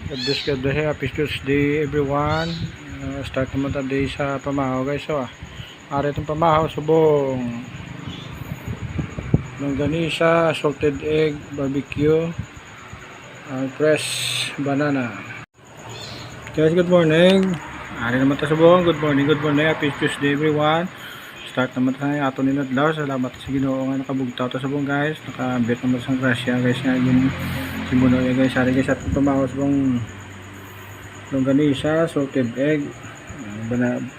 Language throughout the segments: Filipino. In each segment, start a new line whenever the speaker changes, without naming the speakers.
God bless, happy Tuesday everyone. Start naman tayo day sa pamahaw guys. So, ari itong pamahaw, subong longganisa, salted egg, barbecue, fresh banana. Guys, good morning. Ari naman tayo subong, good morning, happy Tuesday everyone. Start naman tayo ato ninadlaw. Salamat sa Ginoo nga nakabugtaw ta subong guys. Nakabit naman sa grasya guys nga yung simuno ya guys. Ari guys atong pamahaw subong longganisa, salted egg,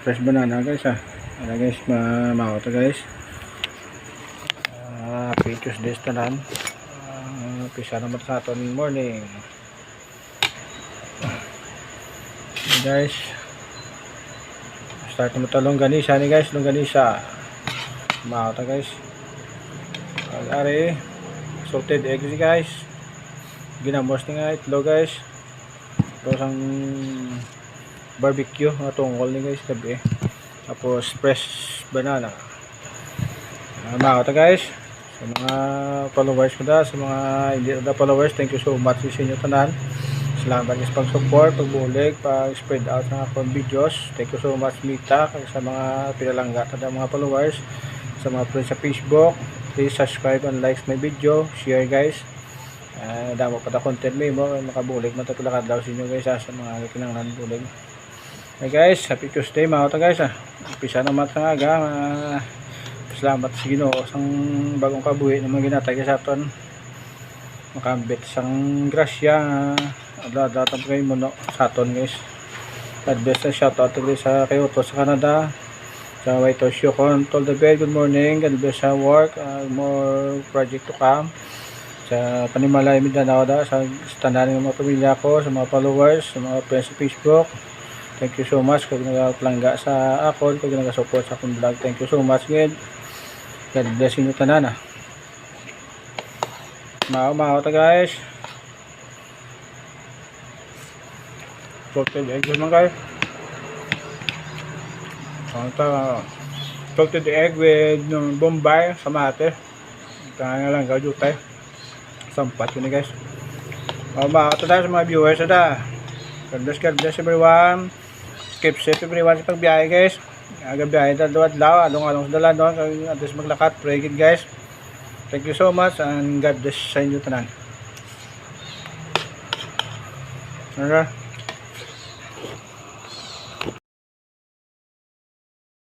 fresh banana guys ha. Ara guys, mamahaw ta guys. Happy Tuesday tanan. Pisa naman sa aton morning. Guys, start naman ta longganisa ni guys, longganisa. Mamahaw ta guys. Ari salted egg guys. Ginamos nga itlog guys. Tapos ang barbecue na tungkol ni guys gabi. Tapos fresh banana. Mamahaw ta guys. Sa mga followers ko da, sa mga hindi na followers, thank you so much sa inyo tanan. Salamat sa pag-support, pag-bulig, pag-spread out ng akong videos. Thank you so much Mita sa mga pinalangga ta mga followers, sa mga friends sa Facebook. Please subscribe and like my video, share guys. Damo pa ta content mo makabulig man ta pila kadlaw sa inyo guys sa mga kinahanglan bulig. Hey guys, happy Tuesday mga ta guys Umpisa naman sa aga. Salamat sa Ginoo sang bagong kabuhi na mga ginatay sa aton. Makambit sang grasya adlaw ta kay mo sa aton guys. God bless, shout out to guys sa Kyoto sa Canada. Sa White House Control the bed, good morning. God bless sa work, more project to come. Sa Panimalay Mindanao da, sa standard ng mga pamilya ko, sa mga followers, sa mga friends sa Facebook. Thank you so much kung nagplangga sa akon, kung nagasupport sa akong vlog. Thank you so much God. God bless inyo tanan Maaw ta guys. Salted egg naman guys. Salted egg with Bombay, samate. Kaya lang gajutay. Sampat yun guys. Maaw ta sa mga viewers na. God bless everyone. Keep safe everyone sa pagbiyahe guys. Agabiyahe ta adlaw, along sa dalan doon kay adres maglakat, pray good guys. Thank you so much and God bless sa inyo tanan.